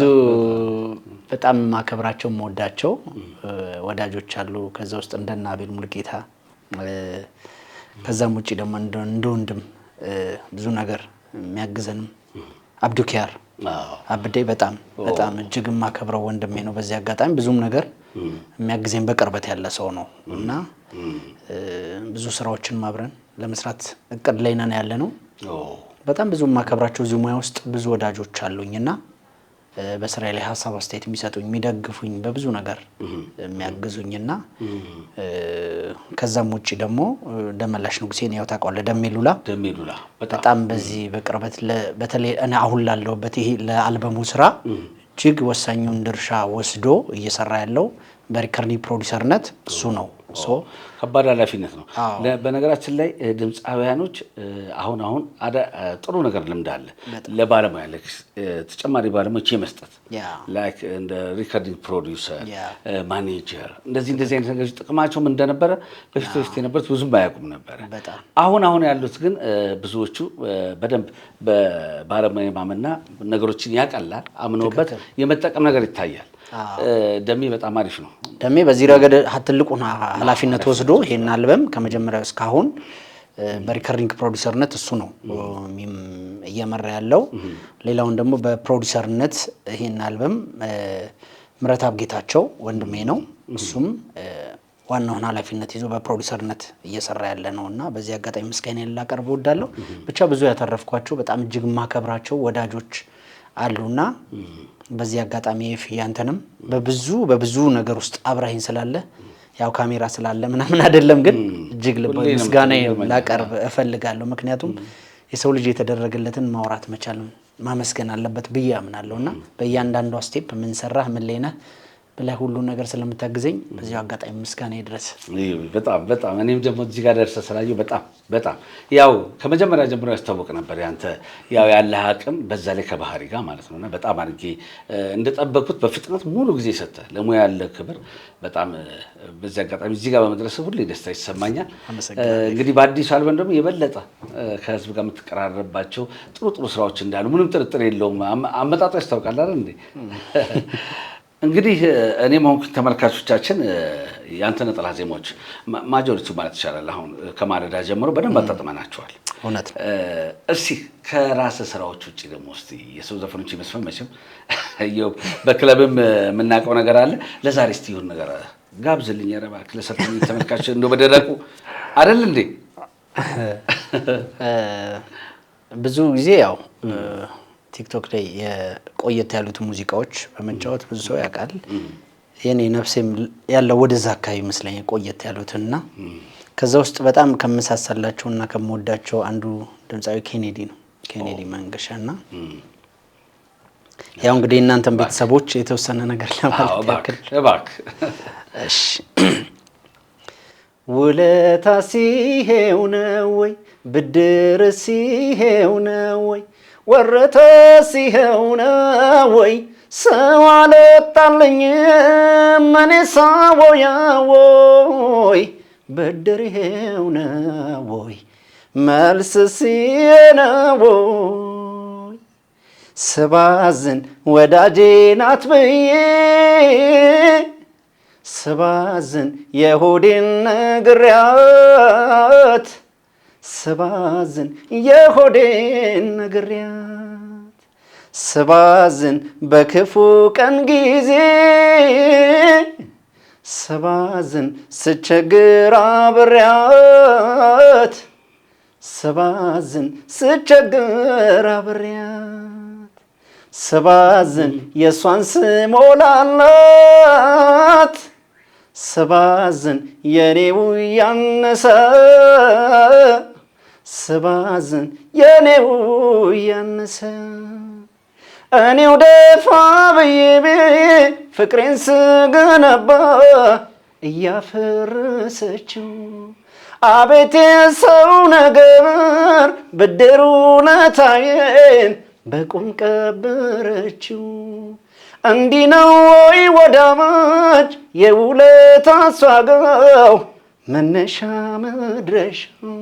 በጣም ማከብራቸው የምወዳቸው ወዳጆች አሉ። ከዛ ውስጥ እንደና አቤል ሙልጌታ፣ ከዛም ውጪ ደግሞ እንደ ወንድም ብዙ ነገር የሚያግዘንም አብዱኪያር አብዴ በጣም እጅግ ማከብረው ወንድሜ ነው። በዚህ አጋጣሚ ብዙም ነገር የሚያግዘኝ በቅርበት ያለ ሰው ነው እና ብዙ ስራዎችን ማብረን ለመስራት እቅድ ላይ ነን ያለ ነው። በጣም ብዙ ማከብራቸው እዚህ ሙያ ውስጥ ብዙ ወዳጆች አሉኝና በስራዬ ላይ ሀሳብ አስተያየት የሚሰጡኝ የሚደግፉኝ በብዙ ነገር የሚያግዙኝና ከዛም ውጪ ደግሞ ደመላሽ ንጉሴን ያው ታውቀዋለህ፣ ደሜሉላ በጣም በዚህ በቅርበት በተለይ እኔ አሁን ላለሁበት ይሄ ለአልበሙ ስራ እጅግ ወሳኙን ድርሻ ወስዶ እየሰራ ያለው በሪከርዲንግ ፕሮዲሰርነት እሱ ነው።
ከባድ ኃላፊነት ነው። በነገራችን ላይ ድምፃውያኖች አሁን ጥሩ ነገር ልምድ አለ ለባለሙያ ተጨማሪ ባለሙያዎች የመስጠት ላይክ እንደ ሪከርዲንግ ፕሮዲውሰር፣ ማኔጀር እንደዚህ አይነት ነገሮች ጥቅማቸውም እንደነበረ በፊት የነበሩት ብዙም አያውቁም ነበረ። አሁን ያሉት ግን ብዙዎቹ በደንብ በባለሙያ ማመና ነገሮችን ያቀላል አምኖበት የመጠቀም ነገር ይታያል። ደሜ በጣም አሪፍ ነው።
ደሜ በዚህ ረገድ ትልቁን ኃላፊነት ወስዶ ይሄን አልበም ከመጀመሪያው እስካሁን በሪከርዲንግ ፕሮዲሰርነት እሱ ነው እየመራ ያለው። ሌላውን ደግሞ በፕሮዲሰርነት ይሄን አልበም ምረታብ ጌታቸው ወንድሜ ነው። እሱም ዋናውን ኃላፊነት ይዞ በፕሮዲሰርነት እየሰራ ያለ ነውና በዚህ አጋጣሚ ምስጋና ላቀርብ እወዳለሁ። ብቻ ብዙ ያተረፍኳቸው በጣም እጅግ ማከብራቸው ወዳጆች አሉና በዚህ አጋጣሚ ያንተንም በብዙ ነገር ውስጥ አብራሂን ስላለ ያው ካሜራ ስላለ ምናምን አይደለም፣ ግን እጅግ ልባዊ ምስጋና ላቀርብ እፈልጋለሁ። ምክንያቱም የሰው ልጅ የተደረገለትን ማውራት መቻል ማመስገን አለበት ብዬ አምናለሁ። እና በእያንዳንዷ ስቴፕ ምን ሰራህ ምን ላይ ነህ ብለህ ሁሉ ነገር ስለምታግዘኝ በዚሁ አጋጣሚ ምስጋና ይድረስ።
በጣም በጣም እኔም ደግሞ እዚህ ጋር ደርሰህ ስላየሁ በጣም ያው ከመጀመሪያ ጀምሮ ያስታወቅ ነበር ያንተ ያው ያለህ አቅም በዛ ላይ ከባህሪ ጋር ማለት ነውና በጣም አድርጌ እንደጠበቅኩት በፍጥነት ሙሉ ጊዜ ሰጠህ ለሙያ ያለህ ክብር በጣም በዚህ አጋጣሚ እዚህ ጋር በመድረስህ ሁሉ ደስታ ይሰማኛል። እንግዲህ በአዲሱ አልበም ደግሞ የበለጠ ከህዝብ ጋር የምትቀራረባቸው ጥሩ ስራዎች እንዳሉ ምንም ጥርጥር የለውም። አመጣጡ ያስታውቃል አይደል እንዴ? እንግዲህ እኔም ሆንኩ ተመልካቾቻችን ያንተ ነጠላ ዜማዎች ማጆሪቲ ማለት ይቻላል አሁን ከማለዳ ጀምሮ በደንብ አጣጥመናቸዋል።
እውነት
እስቲ ከራስ ስራዎች ውጪ ደግሞ እስቲ የሰው ዘፈኖች ይመስፈን መቼም እየው በክለብም የምናውቀው ነገር አለ። ለዛሬ እስቲ ይሁን ነገር ጋብዝልኝ ኧረ እባክህ ለሰርተኝ ተመልካቾች እንደው በደረቁ አይደል እንዴ? ብዙ ጊዜ ያው ቲክቶክ ላይ የቆየት ያሉት ሙዚቃዎች በመጫወት ብዙ ሰው ያውቃል። የኔ ነፍሴም ያለው ወደዛ አካባቢ ይመስለኛል ቆየት ያሉትና ከዛ ውስጥ በጣም ከመሳሰላቸውና ከምወዳቸው አንዱ ድምጻዊ ኬኔዲ ነው። ኬኔዲ መንገሻና ያው እንግዲህ እናንተም ቤተሰቦች የተወሰነ ነገር ለማለት ያክል እሺ ውለታ ሲሄው ነው ወይ ብድር ሲሄው ነው ወይ ወረታ ሲሄው ነው ወይ ሰው አልወጣልኝም እኔ ሳቦያወይ ብድር ይሄው ነው ወይ መልስ ሲሄው ወይ ስባዝን ወዳጄ ናት ብዬ ስባዝን የሆዴን ነግሬያት ስባዝን የሆዴን ነግሬያት ስባዝን በክፉ ቀን ጊዜ ስባዝን ስቸግር አብሬያት ስባዝን ስቸግር አብሬያት ስባዝን የእሷን ስሞላላት ስባዝን የኔው ያነሰ ስባዝን የኔው ያነሰ እኔው ደፋ ብዬ ፍቅሬን ስገነባ እያፈረሰችው አቤት የሰው ነገር ብድር ውለታዬን በቁም ቀበረችው። እንዲህ ነው ወይ ወዳማች የውለታ ዋጋው መነሻ መድረሻው?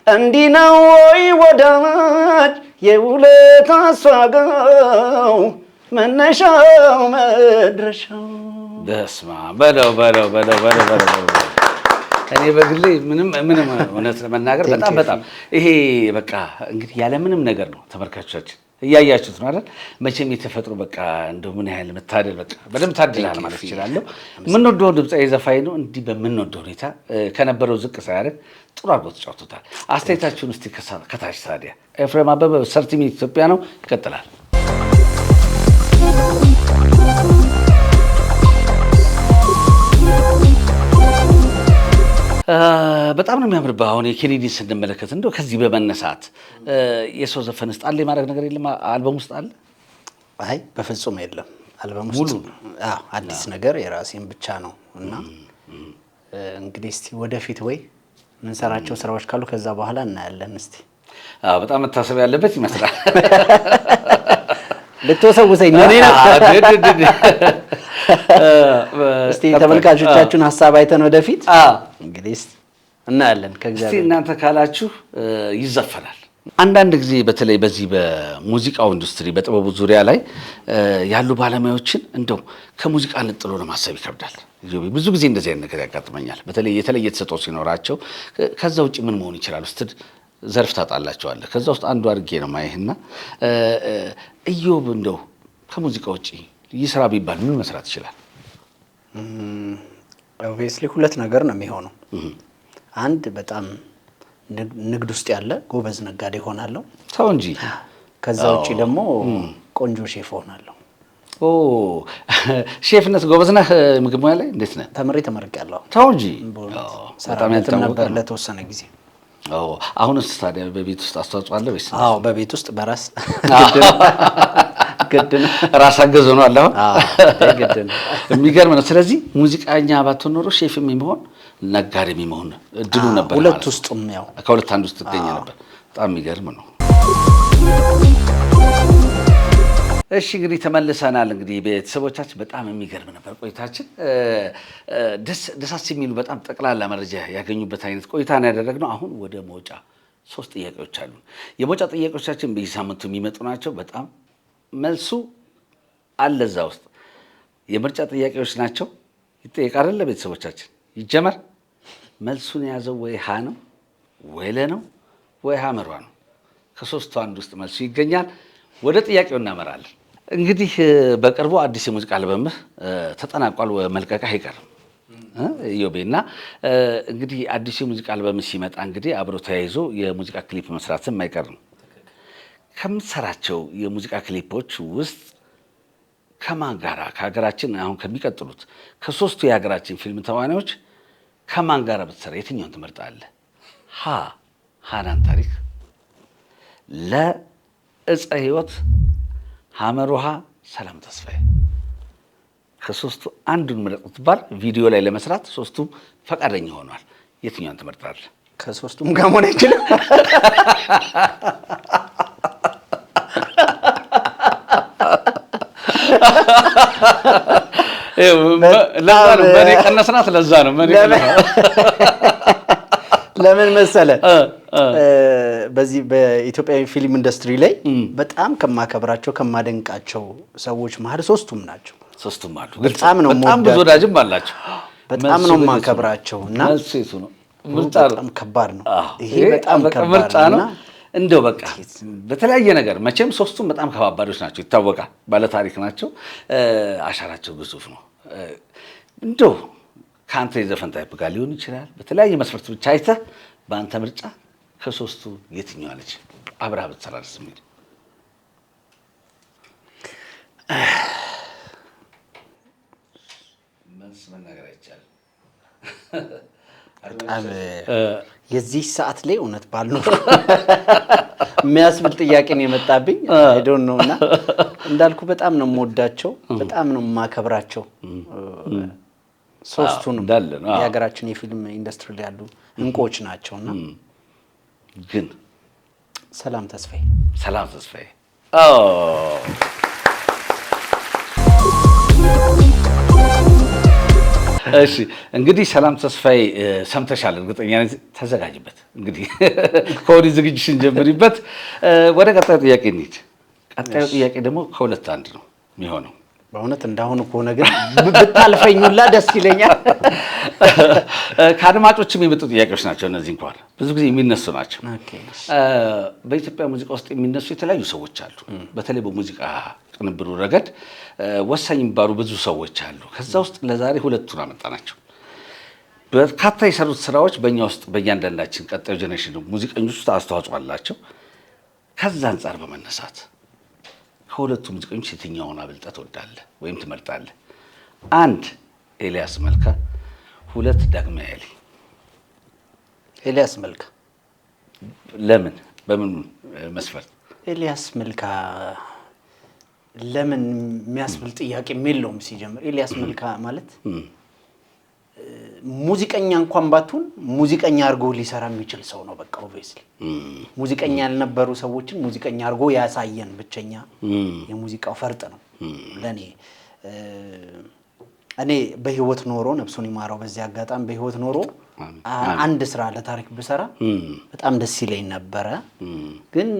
እንዲህ ነው ወይ ወዳማች የውለታ ዋጋው መነሻው መድረሻው? በስማ በለው እኔ በግሌ ምንም እውነት ለመናገር በጣም ይሄ በቃ እንግዲህ ያለ ምንም ነገር ነው። ተመልካቾቻችን እያያችሁት ነው አይደል? መቼም የተፈጥሮ በቃ እንደው ምን ያህል መታደል በቃ በደንብ ታድላል ማለት እችላለሁ። የምንወደው ድምጻዊ ዘፋኝ ነው። እንዲህ በምንወደው ሁኔታ ከነበረው ዝቅ ሳያደርግ ጥሩ አድርጎ ተጫውቶታል። አስተያየታችሁን እስቲ ከታች ታዲያ ኤፍሬም አበበ 30 ሚኒት ኢትዮጵያ ነው ይቀጥላል። በጣም ነው የሚያምርብህ። አሁን የኬኔዲን ስንመለከት እንደው ከዚህ በመነሳት የሰው ዘፈን ውስጥ አለ የማድረግ ነገር የለም? አልበም ውስጥ አለ?
አይ በፍጹም የለም። አልበም ውስጥ አዲስ ነገር የራሴን ብቻ ነው እና እንግዲህ እስቲ ወደፊት ወይ ምንሰራቸው ስራዎች ካሉ ከዛ በኋላ እናያለን። እስቲ
በጣም መታሰብ ያለበት ይመስላል።
ልትወሰውሰኝ ነው። እስቲ ተመልካቾቻችሁን ሀሳብ አይተን ወደፊት እንግዲህ እናያለን። ከእግዚአብሔር
እስቲ እናንተ ካላችሁ ይዘፈናል። አንዳንድ ጊዜ በተለይ በዚህ በሙዚቃው ኢንዱስትሪ በጥበቡ ዙሪያ ላይ ያሉ ባለሙያዎችን እንደው ከሙዚቃ ነጥሎ ለማሰብ ይከብዳል። ብዙ ጊዜ እንደዚህ አይነት ነገር ያጋጥመኛል። በተለይ የተለየ ተሰጥኦ ሲኖራቸው ከዛ ውጭ ምን መሆን ይችላል ስትል ዘርፍ ታጣላቸዋለህ። ከዛ ውስጥ አንዱ አድርጌ ነው ማይህና ኢዮብ እንደው ከሙዚቃ ውጭ ይስራ ቢባል ምን መስራት ይችላል?
ኦብቪየስሊ ሁለት ነገር ነው የሚሆነው። አንድ በጣም ንግድ ውስጥ ያለ ጎበዝ ነጋዴ ሆናለሁ።
ተው እንጂ።
ከዛ ውጪ ደግሞ ቆንጆ ሼፍ ሆናለሁ።
ሼፍነት ጎበዝ ነህ? ምግብ ሙያ ላይ እንዴት ነህ?
ተመርቄያለሁ።
ተው እንጂ።
በጣም ነበር ለተወሰነ ጊዜ።
አሁንስ ታዲያ በቤት ውስጥ አስተዋጽኦ አለ ወይስ?
አዎ በቤት ውስጥ በራስ ግድ ነው።
ራስ አገዝ ሆኗል አሁን።
ግድ ነው።
የሚገርም ነው። ስለዚህ ሙዚቃኛ ባትሆን ኖሮ ሼፍም የመሆን ነጋዴም የመሆን እድሉ ነበር።
ሁለት ውስጥም ያው
ከሁለት አንድ ውስጥ ትገኝ ነበር። በጣም የሚገርም ነው። እሺ እንግዲህ ተመልሰናል። እንግዲህ ቤተሰቦቻችን በጣም የሚገርም ነበር ቆይታችን። ደሳስ የሚሉ በጣም ጠቅላላ መረጃ ያገኙበት አይነት ቆይታ ነው ያደረግነው። አሁን ወደ መውጫ 3 ጥያቄዎች አሉ። የመውጫ ጥያቄዎቻችን በየሳምንቱ የሚመጡ ናቸው። በጣም መልሱ አለ እዛ ውስጥ። የምርጫ ጥያቄዎች ናቸው። ይጠየቃል ለቤተሰቦቻችን። ይጀመር። መልሱን የያዘው ወይ ሀ ነው ወይ ለ ነው ወይ ሐመሯ ነው። ከሶስቱ አንድ ውስጥ መልሱ ይገኛል። ወደ ጥያቄው እናመራለን። እንግዲህ በቅርቡ አዲስ የሙዚቃ አልበምህ ተጠናቋል። መልቀቅ አይቀርም ኢዮቤና እንግዲህ አዲስ የሙዚቃ አልበምህ ሲመጣ እንግዲህ አብሮ ተያይዞ የሙዚቃ ክሊፕ መስራትም አይቀርም። ከምትሰራቸው የሙዚቃ ክሊፖች ውስጥ ከማን ጋራ ከሀገራችን አሁን ከሚቀጥሉት ከሶስቱ የሀገራችን ፊልም ተዋናዮች ከማን ጋራ ብትሰራ የትኛውን ትመርጣለህ? ሀ ሃናን ታሪክ፣ ለ እፀ ሕይወት፣ ሐመሩሃ ሰላም ተስፋዬ። ከሶስቱ አንዱን ምረጥ ብትባል ቪዲዮ ላይ ለመስራት ሶስቱም ፈቃደኛ ሆኗል። የትኛውን ትመርጣለህ?
ከሶስቱም ጋር መሆን አይችልም።
ለዛ ነው በኔ ቀነስናት። ለዛ ነው
ለምን መሰለ በዚህ በኢትዮጵያዊ ፊልም ኢንዱስትሪ ላይ በጣም ከማከብራቸው ከማደንቃቸው ሰዎች መሀል ሶስቱም ናቸው።
ሶስቱም አሉ።
በጣም
ብዙ ወዳጅም አላቸው።
በጣም ነው የማከብራቸው እና
መልሴቱ ነው።
በጣም ከባድ ነው። ይሄ በጣም ከባድ ነው።
እንደው በቃ በተለያየ ነገር መቼም ሶስቱም በጣም ከባባዶች ናቸው፣ ይታወቃል። ባለታሪክ ናቸው። አሻራቸው ግዙፍ ነው። እንደው ከአንተ የዘፈን ታይፕ ጋር ሊሆን ይችላል። በተለያየ መስፈርት ብቻ አይተህ በአንተ ምርጫ ከሶስቱ የትኛዋ ነች አብረህ ብትሰራ ደስ የሚል? መልስ መናገር አይቻልም።
በጣም የዚህ ሰዓት ላይ እውነት ባልኖር የሚያስብል ጥያቄ ነው የመጣብኝ። አይ ዶንት ኖ እና እንዳልኩ በጣም ነው የምወዳቸው፣ በጣም ነው የማከብራቸው። ሶስቱንም የሀገራችን የፊልም ኢንዱስትሪ ላይ ያሉ እንቁዎች ናቸውና
ግን
ሰላም ተስፋዬ
እሺ እንግዲህ ሰላም ተስፋዬ ሰምተሻል፣ እርግጠኛ ነኝ። ተዘጋጅበት እንግዲህ ከወዲህ ዝግጅሽን ጀምሪበት። ወደ ቀጣዩ ጥያቄ እንሂድ። ቀጣዩ ጥያቄ ደግሞ ከሁለት አንድ ነው የሚሆነው።
በእውነት እንዳሁኑ ከሆነ ግን ብታልፈኝ ሁላ ደስ ይለኛል።
ከአድማጮችም የመጡ ጥያቄዎች ናቸው እነዚህ። እንኳን ብዙ ጊዜ የሚነሱ ናቸው። በኢትዮጵያ ሙዚቃ ውስጥ የሚነሱ የተለያዩ ሰዎች አሉ። በተለይ በሙዚቃ ቅንብሩ ረገድ ወሳኝ የሚባሉ ብዙ ሰዎች አሉ። ከዛ ውስጥ ለዛሬ ሁለቱን አመጣናቸው። በርካታ የሰሩት ስራዎች በእኛ ውስጥ በእያንዳንዳችን ቀጣዩ ጀኔሬሽን ሙዚቀኞች ውስጥ አስተዋጽኦ አላቸው። ከዛ አንጻር በመነሳት ከሁለቱ ሙዚቀኞች የትኛውን አብልጠህ ትወዳለህ ወይም ትመርጣለህ? 1 ኤልያስ መልካ፣ 2 ዳግማዊ አሊ።
ኤልያስ መልካ።
ለምን? በምን መስፈርት?
ኤልያስ መልካ ለምን የሚያስብል ጥያቄ የለውም። ሲጀምር ኤልያስ መልካ ማለት ሙዚቀኛ እንኳን ባትሆን ሙዚቀኛ አድርጎ ሊሰራ የሚችል ሰው ነው። በቃ ኦብቪየስሊ ሙዚቀኛ ያልነበሩ ሰዎችን ሙዚቀኛ አድርጎ ያሳየን ብቸኛ የሙዚቃው ፈርጥ ነው ለኔ። እኔ በህይወት ኖሮ ነፍሱን ይማረው፣ በዚህ አጋጣሚ በህይወት ኖሮ አንድ ስራ ለታሪክ ብሰራ በጣም ደስ ይለኝ ነበረ። ግን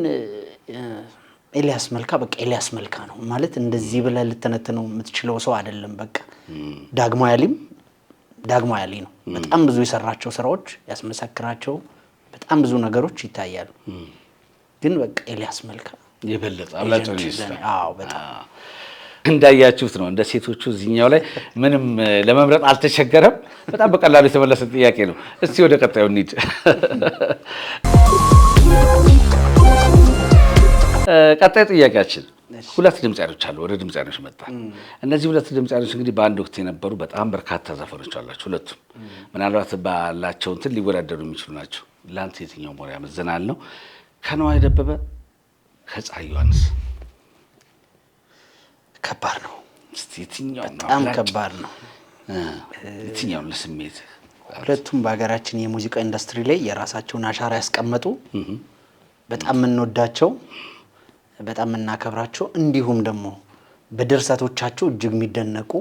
ኤልያስ መልካ በቃ ኤልያስ መልካ ነው ማለት እንደዚህ ብለህ ልተነትነው የምትችለው ሰው አይደለም። በቃ ዳግማዊ አሊ ነው። በጣም ብዙ የሰራቸው ስራዎች ያስመሰክራቸው በጣም ብዙ ነገሮች ይታያሉ። ግን በቃ ኤልያስ መልካ
የበለጠ አብላጭው ይስራ።
አዎ በጣም
እንዳያችሁት ነው። እንደ ሴቶቹ እዚህኛው ላይ ምንም ለመምረጥ አልተቸገረም። በጣም በቀላሉ የተመለሰ ጥያቄ ነው። እስቲ ወደ ቀጣዩ እንሂድ። ቀጣይ ጥያቄያችን ሁለት ድምጻዮች አሉ። ወደ ድምጻዮች መጣ። እነዚህ ሁለት ድምጻዮች እንግዲህ በአንድ ወቅት የነበሩ በጣም በርካታ ዘፈኖች አላቸው። ሁለቱም ምናልባት ባላቸው እንትን ሊወዳደሩ የሚችሉ ናቸው። ለአንተ የትኛው ሞር ያመዝናል ነው? ከነዋይ ደበበ ከፀሐይ ዮሐንስ?
ከባድ ነው።
እስቲ የትኛው ነው?
በጣም ከባድ ነው።
የትኛው ለስሜት?
ሁለቱም በሀገራችን የሙዚቃ ኢንዱስትሪ ላይ የራሳቸውን አሻራ ያስቀመጡ በጣም የምንወዳቸው በጣም የምናከብራቸው እንዲሁም ደግሞ በድርሰቶቻቸው እጅግ የሚደነቁ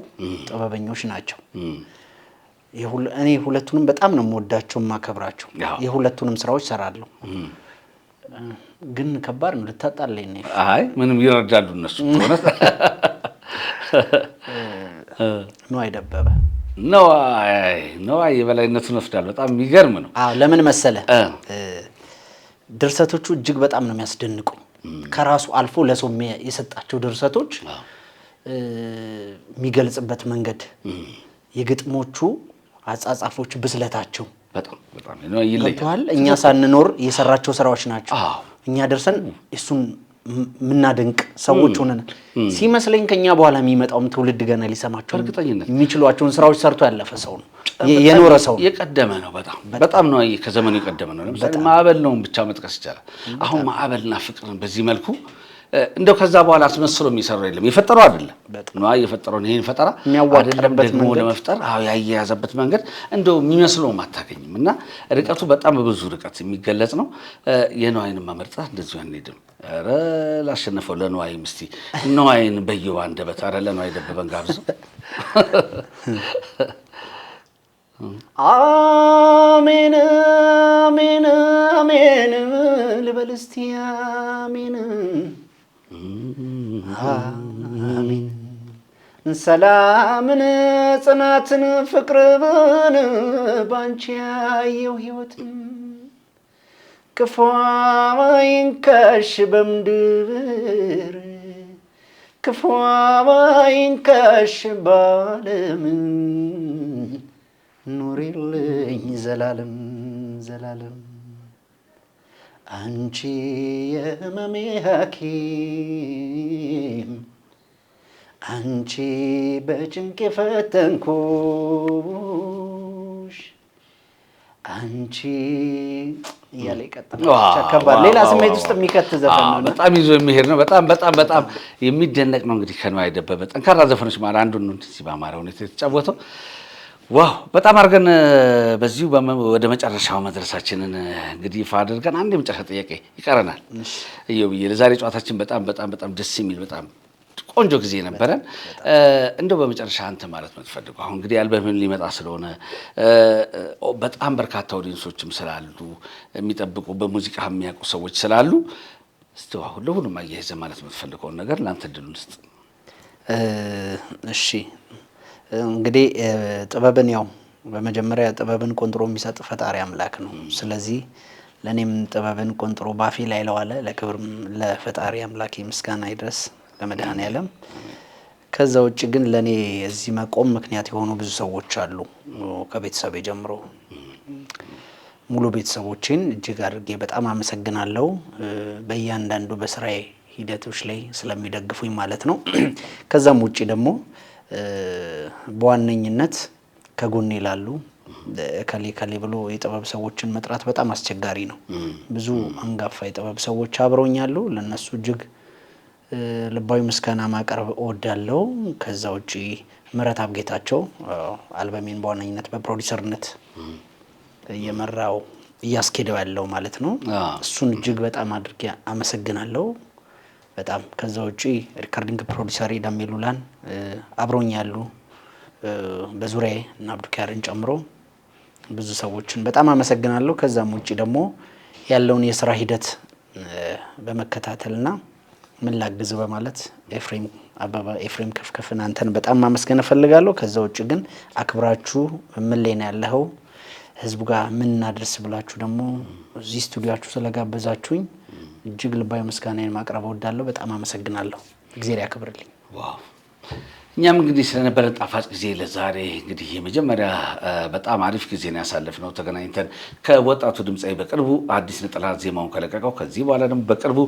ጥበበኞች ናቸው። እኔ ሁለቱንም በጣም ነው የምወዳቸው የማከብራቸው። የሁለቱንም ስራዎች ሰራለሁ። ግን ከባድ ነው ልታጣለኝ ነው።
አይ ምንም ይረዳሉ እነሱ ማለት
ነዋይ ደበበ
ነዋይ የበላይነቱን ወስዳል። በጣም የሚገርም ነው።
አዎ ለምን መሰለ ድርሰቶቹ እጅግ በጣም ነው የሚያስደንቁ። ከራሱ አልፎ ለሰው የሰጣቸው ድርሰቶች የሚገልጽበት መንገድ የግጥሞቹ አጻጻፎች ብስለታቸው
በጣም ይለያል።
እኛ ሳንኖር የሰራቸው ስራዎች ናቸው። እኛ ደርሰን እሱን ምናደንቅ ሰዎች ሆነናል። ሲመስለኝ ከኛ በኋላ የሚመጣውም ትውልድ ገና ሊሰማቸው የሚችሏቸውን ስራዎች ሰርቶ ያለፈ ሰው ነው፣ የኖረ ሰው
የቀደመ ነው። በጣም ነው ከዘመኑ የቀደመ ነው። ለምሳሌ ማዕበል ነው ብቻ መጥቀስ ይቻላል። አሁን ማዕበልና ፍቅርን በዚህ መልኩ እንደው ከዛ በኋላ አስመስሎ የሚሰራው የለም። የፈጠረው አይደለም ነው የፈጠረው ይሄን ፈጠራ አይደለም ደግሞ ለመፍጠር ያያያዘበት መንገድ እንደው የሚመስለው አታገኝም። እና ርቀቱ በጣም በብዙ ርቀት የሚገለጽ ነው። የነዋይን ማመርጣ እንደዚህ አንሄድም። ኧረ ላሸነፈው ለነዋይ ምስቲ ነዋይን በየዋ አንደበት ኧረ ለነዋይ ደበበን ጋብዘው።
አሜን አሜን አሜን ልበል እስቲ አሜን አሜን። ሰላምን ጽናትን ፍቅርን ባንቺ ያየው ሕይወትን ክፉ አይንካሽ በምድር ክፉ አይንካሽ ባለም ኑሪልኝ ዘላለም ዘላለም አንቺ የህመሜ ሐኪም አንቺ በጭንቅ የፈተንኩሽ አንቺ እያለ ይቀጥላል። ሌላ ስሜት ውስጥ የሚከት ዘፈን ነው።
በጣም ይዞ የሚሄድ ነው። በጣም የሚደነቅ ነው። እንግዲህ ከነዋይ ደበበ ጠንካራ ዘፈኖች ማለት አንዱ ነው። እንደዚህ በአማረ ሁኔታ የተጫወተው ዋው! በጣም አድርገን በዚሁ ወደ መጨረሻው መድረሳችንን እንግዲህ ይፋ አድርገን አንድ የመጨረሻ ጥያቄ ይቀረናል። እየውብዬ ለዛሬ ጨዋታችን በጣም ደስ የሚል በጣም ቆንጆ ጊዜ ነበረን። እንደው በመጨረሻ አንተ ማለት የምትፈልገው አሁን እንግዲህ አልበምን ሊመጣ ስለሆነ በጣም በርካታ ኦዲየንሶችም ስላሉ የሚጠብቁ በሙዚቃ የሚያውቁ ሰዎች ስላሉ እስቲ አሁን ለሁሉም አያይዘ ማለት የምትፈልገውን ነገር ለአንተ ድሉን ስጥ።
እሺ እንግዲህ ጥበብን ያው በመጀመሪያ ጥበብን ቆንጥሮ የሚሰጥ ፈጣሪ አምላክ ነው። ስለዚህ ለኔም ጥበብን ቆንጥሮ ባፌ ላይ ለዋለ ለክብር ለፈጣሪ አምላክ ምስጋና ይድረስ ለመድኃኔዓለም። ከዛ ውጭ ግን ለኔ እዚህ መቆም ምክንያት የሆኑ ብዙ ሰዎች አሉ። ከቤተሰቤ ጀምሮ ሙሉ ቤተሰቦቼን እጅግ አድርጌ በጣም አመሰግናለሁ። በእያንዳንዱ በስራዬ ሂደቶች ላይ ስለሚደግፉኝ ማለት ነው። ከዛም ውጭ ደግሞ በዋነኝነት ከጎኔ ላሉ ከሌ ብሎ የጥበብ ሰዎችን መጥራት በጣም አስቸጋሪ ነው። ብዙ አንጋፋ የጥበብ ሰዎች አብረውኛሉ። ለነሱ እጅግ ልባዊ ምስጋና ማቅረብ እወዳለሁ። ከዛ ውጪ ምህረተአብ ጌታቸው አልበሜን በዋነኝነት በፕሮዲሰርነት እየመራው እያስኬደው ያለው ማለት ነው። እሱን እጅግ በጣም አድርጌ አመሰግናለሁ። በጣም ከዛ ውጪ ሪካርዲንግ ፕሮዲሰር ዳሜሉላን አብሮኛሉ በዙሪያዬ እና አብዱኪያርን ጨምሮ ብዙ ሰዎችን በጣም አመሰግናለሁ። ከዛም ውጪ ደግሞ ያለውን የስራ ሂደት በመከታተልና ምን ላግዝ በማለት ኤፍሬም ከፍከፍን አንተን በጣም ማመስገን እፈልጋለሁ። ከዛ ውጪ ግን አክብራችሁ ምን ላይ ነው ያለው ህዝቡ ጋር ምን እናድርስ ብላችሁ ደግሞ እዚህ ስቱዲዮአችሁ ስለጋበዛችሁኝ እጅግ ልባዊ ምስጋናዬን ማቅረብ እወዳለሁ። በጣም አመሰግናለሁ። እግዚአብሔር ያክብርልኝ።
ዋው! እኛም እንግዲህ ስለነበረ ጣፋጭ ጊዜ ለዛሬ እንግዲህ የመጀመሪያ በጣም አሪፍ ጊዜ ነው ያሳለፍነው ተገናኝተን ከወጣቱ ድምፃዊ በቅርቡ አዲስ ነጠላ ዜማውን ከለቀቀው ከዚህ በኋላ ደግሞ በቅርቡ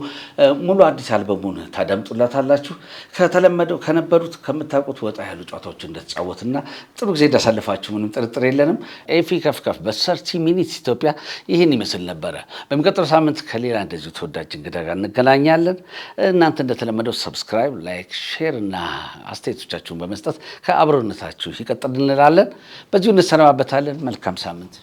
ሙሉ አዲስ አልበሙን ታዳምጡላታላችሁ። ከተለመደው ከነበሩት ከምታውቁት ወጣ ያሉ ጨዋታዎች እንደተጫወትና ጥሩ ጊዜ እንዳሳልፋችሁ ምንም ጥርጥር የለንም። ኤፊ ከፍከፍ በሰርቲ ሚኒትስ ኢትዮጵያ ይህን ይመስል ነበረ። በሚቀጥለው ሳምንት ከሌላ እንደዚሁ ተወዳጅ እንግዳ ጋር እንገናኛለን። እናንተ እንደተለመደው ሰብስክራይብ፣ ላይክ፣ ሼር እና አስተያየቶቻችሁን በመስጠት ከአብሮነታችሁ ይቀጥል እንላለን። በዚሁ እንሰነባበታለን። መልካም ሳምንት።